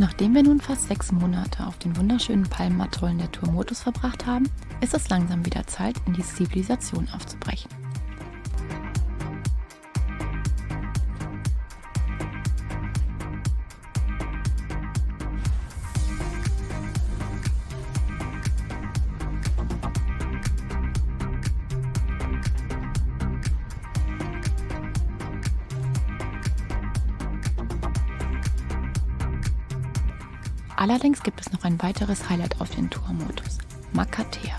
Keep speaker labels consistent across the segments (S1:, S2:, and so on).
S1: Nachdem wir nun fast 6 Monate auf den wunderschönen Palmenatollen der Tuamotus verbracht haben, ist es langsam wieder Zeit, in die Zivilisation aufzubrechen. Allerdings gibt es noch ein weiteres Highlight auf den Tuamotus: Makatea.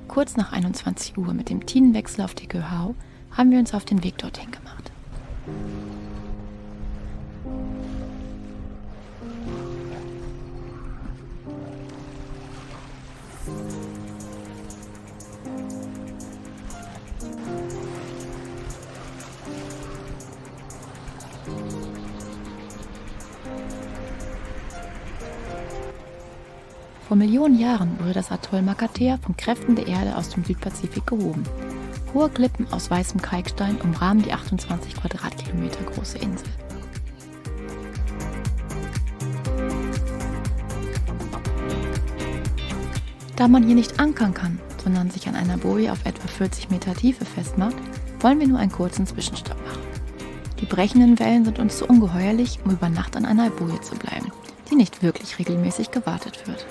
S1: Kurz nach 21 Uhr mit dem Tidenwechsel auf die Keuhao haben wir uns auf den Weg dorthin gemacht. Vor Millionen Jahren wurde das Atoll Makatea von Kräften der Erde aus dem Südpazifik gehoben. Hohe Klippen aus weißem Kalkstein umrahmen die 28 Quadratkilometer große Insel. Da man hier nicht ankern kann, sondern sich an einer Boje auf etwa 40 Meter Tiefe festmacht, wollen wir nur einen kurzen Zwischenstopp machen. Die brechenden Wellen sind uns zu ungeheuerlich, um über Nacht an einer Boje zu bleiben, die nicht wirklich regelmäßig gewartet wird.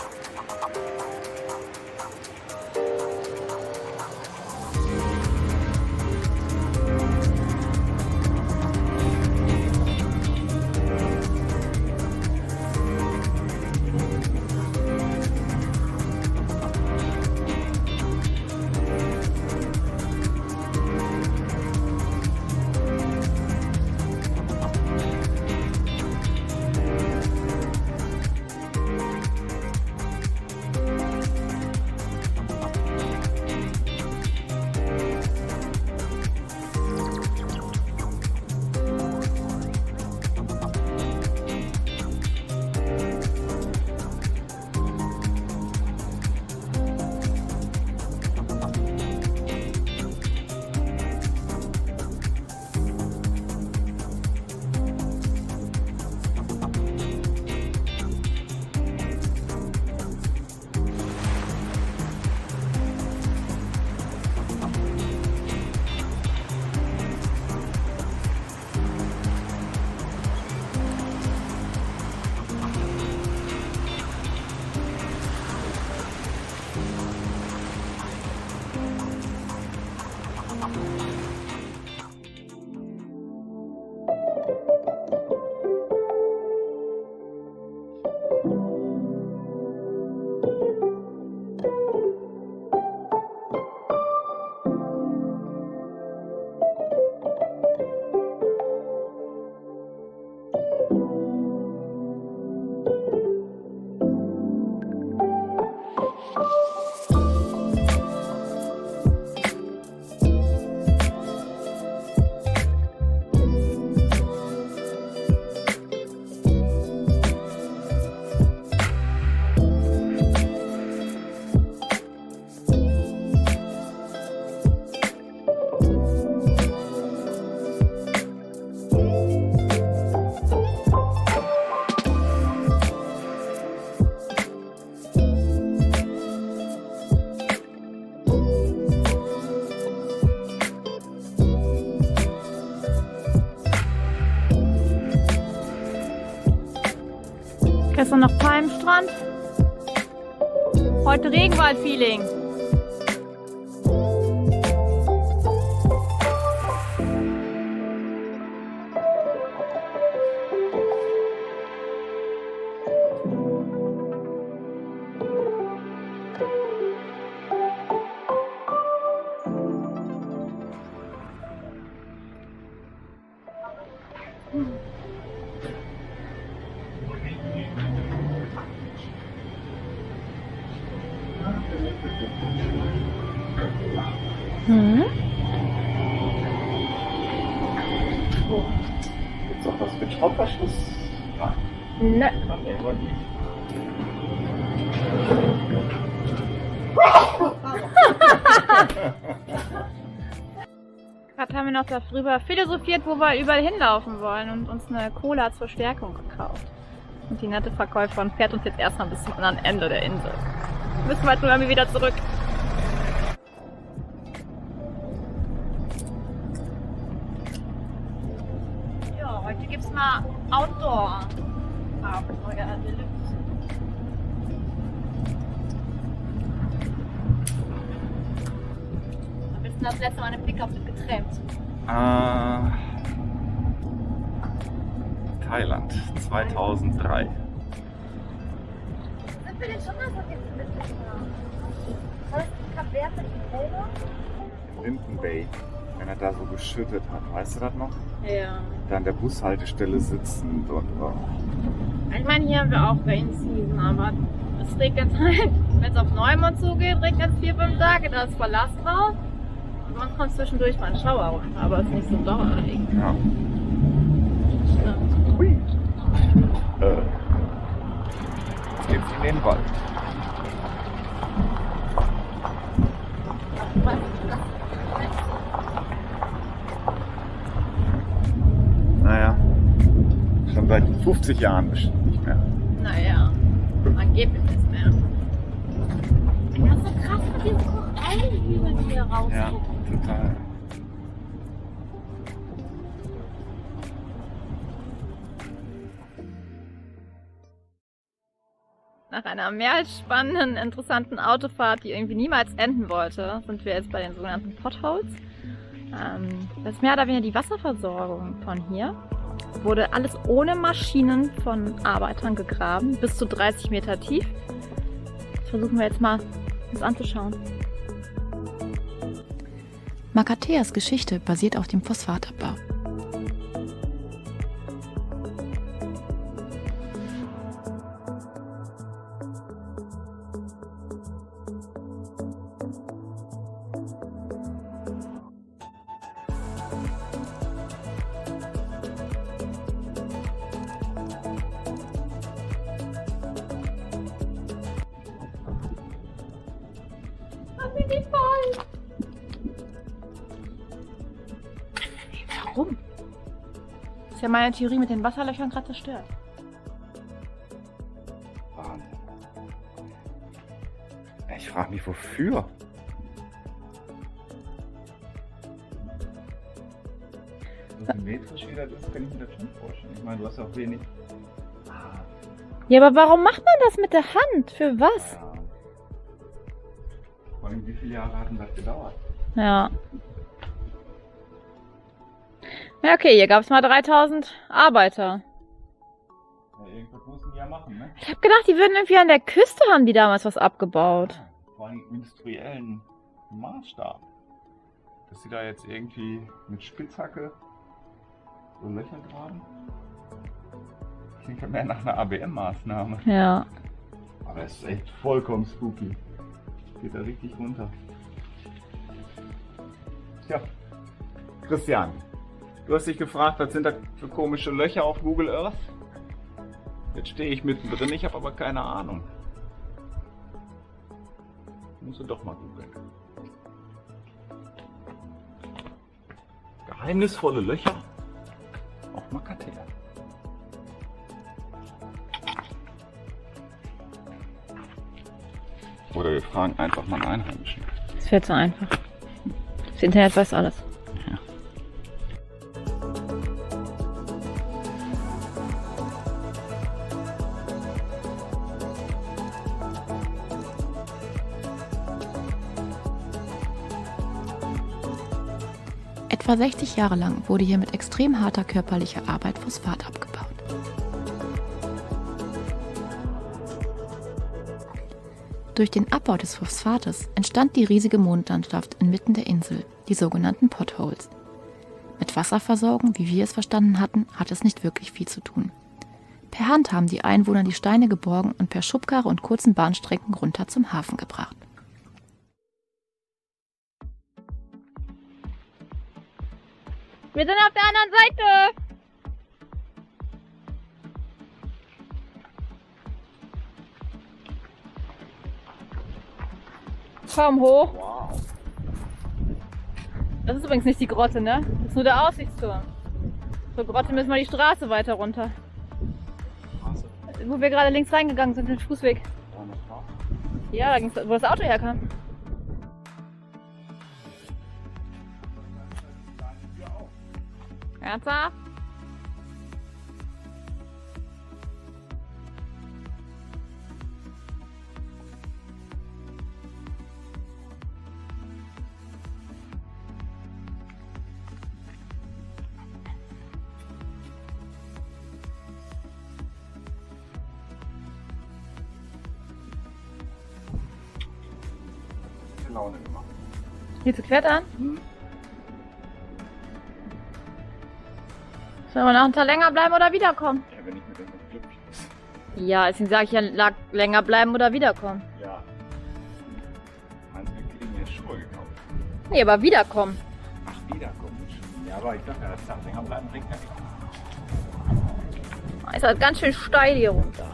S2: Gestern noch Palmstrand, heute Regenwald-Feeling.
S3: Oh, gibt's auch was mit Schraubverschluss? Ja.
S2: Ne. Gerade haben wir noch darüber philosophiert, wo wir überall hinlaufen wollen und uns eine Cola zur Stärkung gekauft. Und die nette Verkäuferin fährt uns jetzt erstmal bis zum anderen Ende der Insel. Müssen wir jetzt nur irgendwie wieder zurück. Ja, heute gibt's mal Outdoor-Abenteuer Deluxe. Wann bist du das letzte Mal einen Blick auf das getrennt?
S3: Thailand, 2003.
S2: Sind wir denn schon mal so jetzt mitgefahren? War das in Kap Verde selber?
S3: Linden Bay, wenn er da so geschüttet hat, weißt du das noch?
S2: Ja.
S3: Da an der Bushaltestelle sitzend und
S2: Ich meine, hier haben wir auch Rain Season, aber es regnet halt, wenn es auf Neumond zugeht, regnet es 4-5 Tage, da ist Verlass drauf. Und sonst kommt zwischendurch mal ein Schauer runter, aber es ist nicht so Dauerregen.
S3: ja.
S2: Stimmt.
S3: Hui. Jetzt geht's in den Wald. Naja, schon seit 50 Jahren bestimmt nicht mehr.
S2: Naja, angeblich nicht mehr. Das ist so krass mit diesen Korallenhügeln, die hier rausgucken.
S3: Ja, total.
S2: Nach einer mehr als spannenden, interessanten Autofahrt, die irgendwie niemals enden wollte, sind wir jetzt bei den sogenannten Potholes. Das ist mehr oder weniger die Wasserversorgung von hier. Wurde alles ohne Maschinen von Arbeitern gegraben, bis zu 30 Meter tief. Das versuchen wir jetzt mal uns anzuschauen.
S1: Makateas Geschichte basiert auf dem Phosphatabbau.
S2: Warum? Ist ja meine Theorie mit den Wasserlöchern gerade zerstört.
S3: Wahnsinn. Ich frage mich, wofür? So symmetrisch wie das ist, kann ich mir das schon vorstellen. Ich meine, du hast ja auch wenig.
S2: Ja, aber warum macht man das mit der Hand? Für was?
S3: Ja. Vor allem, wie viele Jahre hat denn das gedauert?
S2: Ja. Ja, okay, hier gab es mal 3000 Arbeiter.
S3: Ja, irgendwas mussten die ja machen, ne?
S2: Ich habe gedacht, die würden irgendwie an der Küste haben die damals was abgebaut.
S3: Ja, vor allem im industriellen Maßstab. Dass sie da jetzt irgendwie mit Spitzhacke so Löcher graben. Klingt ja mehr nach einer ABM-Maßnahme.
S2: Ja.
S3: Aber es ist echt vollkommen spooky. Geht da richtig runter. Tja, Christian, du hast dich gefragt, was sind da für komische Löcher auf Google Earth? Jetzt stehe ich mittendrin, ich habe aber keine Ahnung. Musst du doch mal googeln. Geheimnisvolle Löcher auf Makatea. Oder wir fragen einfach mal einen Einheimischen.
S2: Das wird so einfach. Das Internet weiß alles.
S3: Ja.
S1: Etwa 60 Jahre lang wurde hier mit extrem harter körperlicher Arbeit Phosphat abgebaut. Durch den Abbau des Phosphates entstand die riesige Mondlandschaft inmitten der Insel, die sogenannten Potholes. Mit Wasserversorgung, wie wir es verstanden hatten, hat es nicht wirklich viel zu tun. Per Hand haben die Einwohner die Steine geborgen und per Schubkarre und kurzen Bahnstrecken runter zum Hafen gebracht.
S2: Wir sind auf der anderen Seite. Komm hoch.
S3: Wow.
S2: Das ist übrigens nicht die Grotte, ne? Das ist nur der Aussichtsturm. Zur Grotte müssen wir die Straße weiter runter.
S3: Straße.
S2: Wo wir gerade links reingegangen sind, den Fußweg.
S3: Da eine Straße.
S2: Ja, da ging's, wo das Auto herkam. Ernsthaft?
S3: Laune gemacht.
S2: Hier zu klettern? Sollen wir noch einen Tag länger bleiben oder wiederkommen?
S3: Ja, wenn ich mit dem glücklich bin.
S2: Ja, deswegen sage ich ja, länger bleiben oder wiederkommen.
S3: Ja. Meinst du, wir kriegen mir Schuhe gekauft?
S2: Nee, aber wiederkommen.
S3: Ach, wiederkommen. Ja, aber ich dachte, das Tag länger bleiben bringt ja nichts.
S2: Ist halt ganz schön steil hier runter.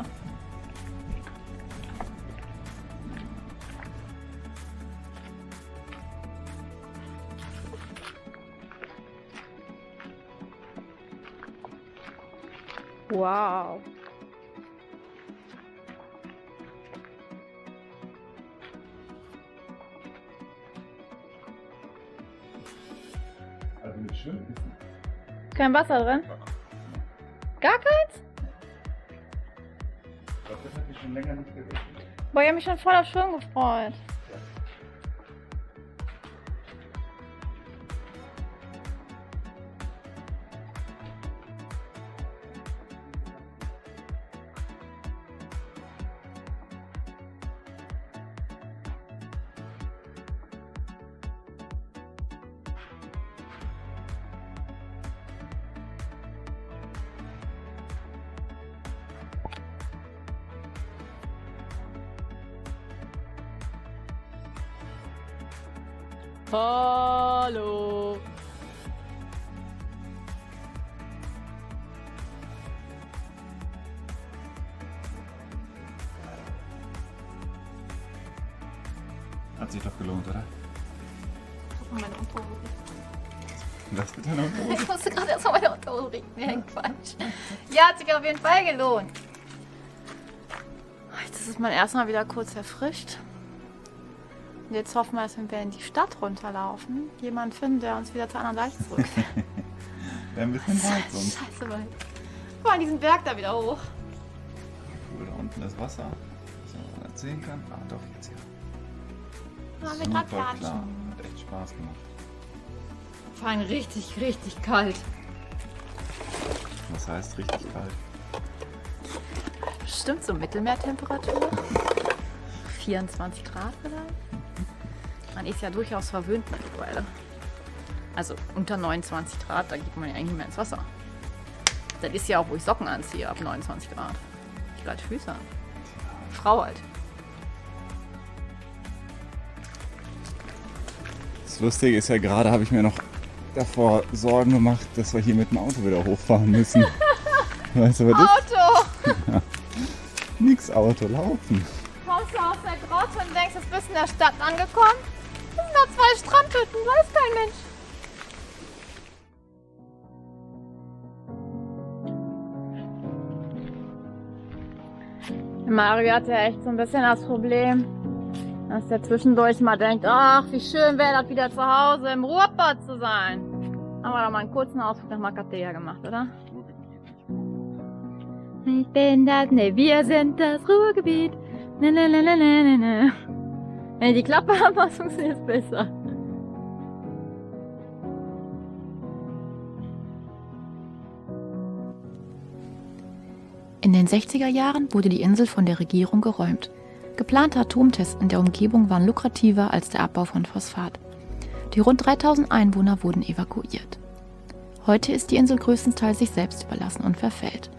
S2: Wow.
S3: Also mit Schwimmen ist nicht.
S2: Kein Wasser drin? Gar keins?
S3: Ich glaube, das hat mich schon länger nicht gesehen.
S2: Boah, ich hab mich schon voll auf Schwimmen gefreut. Hallo.
S3: Hat sich doch gelohnt, oder?
S2: Meine Unterhose.
S3: Was mit deiner Unterhose?
S2: Ich musste gerade erst mal meine Unterhose richten. Nee, Quatsch. Ja, hat sich auf jeden Fall gelohnt. Jetzt ist man erstmal wieder kurz erfrischt. Und jetzt hoffen wir, dass wir in die Stadt runterlaufen. Jemand finden, der uns wieder zur anderen Seite zurückführt.
S3: Wäre ein bisschen weit sonst.
S2: Scheiße weit. Vor allem diesen Berg da wieder hoch.
S3: Cool, da unten das Wasser. So, man das sehen kann. Ah, doch, jetzt hier.
S2: Waren wir gerade
S3: Super klar.
S2: klatschen.
S3: Hat echt Spaß gemacht.
S2: Vor allem richtig, richtig kalt.
S3: Das heißt richtig kalt.
S2: Bestimmt so Mittelmeertemperatur. 24 Grad vielleicht. Man ist ja durchaus verwöhnt mittlerweile. Also unter 29 Grad, da geht man ja eigentlich nicht mehr ins Wasser. Das ist ja auch, wo ich Socken anziehe, ab 29 Grad. Ich gleich Füße an. Frau halt.
S3: Das Lustige ist ja, gerade habe ich mir noch davor Sorgen gemacht, dass wir hier mit dem Auto wieder hochfahren müssen. Weißt du, was das
S2: Auto!
S3: Nix Auto, laufen.
S2: Kommst du aus der Grotte und denkst, jetzt bist du in der Stadt angekommen? Das sind da 2 Strandhütten, weiß kein Mensch. Mario hat ja echt so ein bisschen das Problem, dass der zwischendurch mal denkt, ach, wie schön wäre das wieder zu Hause im Ruhrpott zu sein. Haben wir doch mal einen kurzen Ausflug nach Makatea gemacht, oder? Ich bin das, ne, wir sind das Ruhrgebiet. Ne, ne, ne, ne, ne, ne, ne. Wenn ich die Klappe haben, funktioniert es besser.
S1: In den 60er Jahren wurde die Insel von der Regierung geräumt. Geplante Atomtests in der Umgebung waren lukrativer als der Abbau von Phosphat. Die rund 3000 Einwohner wurden evakuiert. Heute ist die Insel größtenteils sich selbst überlassen und verfällt.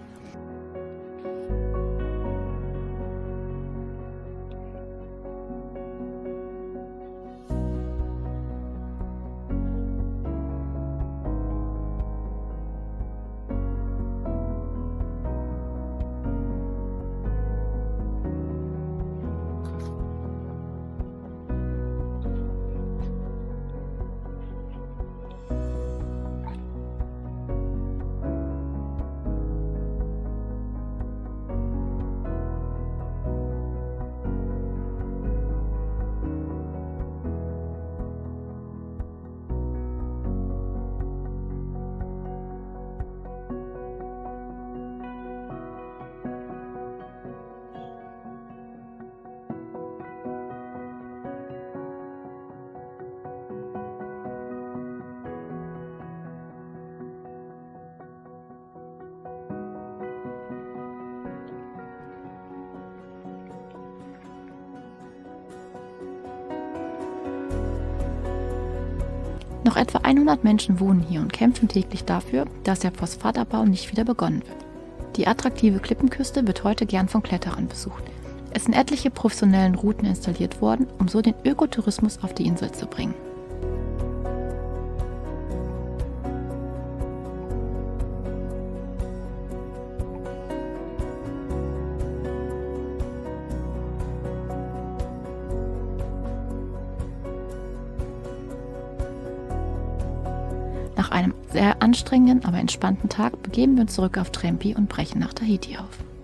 S1: Noch etwa 100 Menschen wohnen hier und kämpfen täglich dafür, dass der Phosphatabbau nicht wieder begonnen wird. Die attraktive Klippenküste wird heute gern von Kletterern besucht. Es sind etliche professionellen Routen installiert worden, um so den Ökotourismus auf die Insel zu bringen. Nach einem sehr anstrengenden, aber entspannten Tag begeben wir uns zurück auf Trempi und brechen nach Tahiti auf.